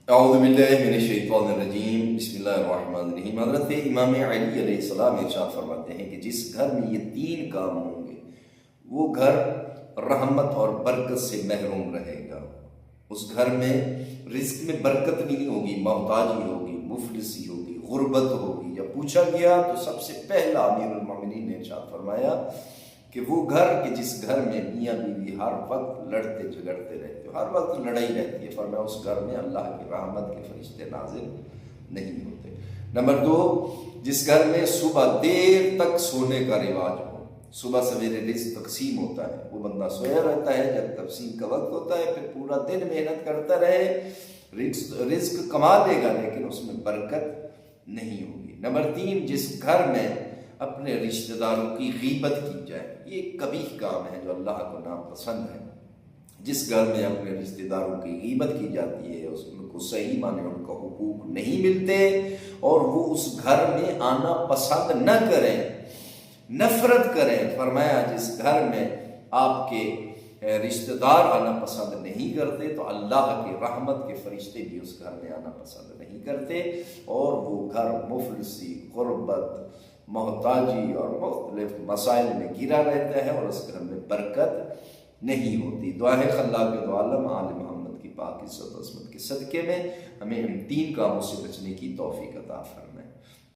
اعوذ باللہ من الشیطان الرجیم، بسم اللہ الرحمن الرحیم۔ حضرت امام علی علیہ السلام ارشاد فرماتے ہیں کہ جس گھر میں یہ تین کام ہوں گے وہ گھر رحمت اور برکت سے محروم رہے گا۔ اس گھر میں رزق میں برکت نہیں ہوگی، محتاجی ہوگی، مفلسی ہوگی، غربت ہوگی۔ جب پوچھا گیا تو سب سے پہلا امیر المومنین نے ارشاد فرمایا کہ وہ گھر کہ جس گھر میں میاں بیوی ہر وقت لڑتے جھگڑتے رہتے ہو، ہر وقت لڑائی رہتی ہے، فرمایا اس گھر میں اللہ کی رحمت کے فرشتے نازل نہیں ہوتے۔ نمبر 2، جس گھر میں صبح دیر تک سونے کا رواج ہو، صبح سویرے رزق تقسیم ہوتا ہے، وہ بندہ سویا رہتا ہے، جب تقسیم کا وقت ہوتا ہے پھر پورا دن محنت کرتا رہے، رزق کما لے گا لیکن اس میں برکت نہیں ہوگی۔ نمبر 3، جس گھر میں اپنے رشتہ داروں کی غیبت کی جائے، یہ ایک قبیح کام ہے جو اللہ کو ناپسند ہے۔ جس گھر میں اپنے رشتہ داروں کی غیبت کی جاتی ہے، اس کو صحیح معنی ان کو حقوق نہیں ملتے اور وہ اس گھر میں آنا پسند نہ کریں، نفرت کریں۔ فرمایا جس گھر میں آپ کے رشتہ دار آنا پسند نہیں کرتے تو اللہ کی رحمت کے فرشتے بھی اس گھر میں آنا پسند نہیں کرتے، اور وہ گھر مفلسی، غربت، محتاجی اور مختلف مسائل میں گھرا رہتا ہے اور اس گھر میں برکت نہیں ہوتی۔ دعا ہے خلاق دو عالم آل محمد کی پاک عزت و عظمت کے صدقے میں ہمیں ان تین کاموں سے بچنے کی توفیق عطا فرمائے۔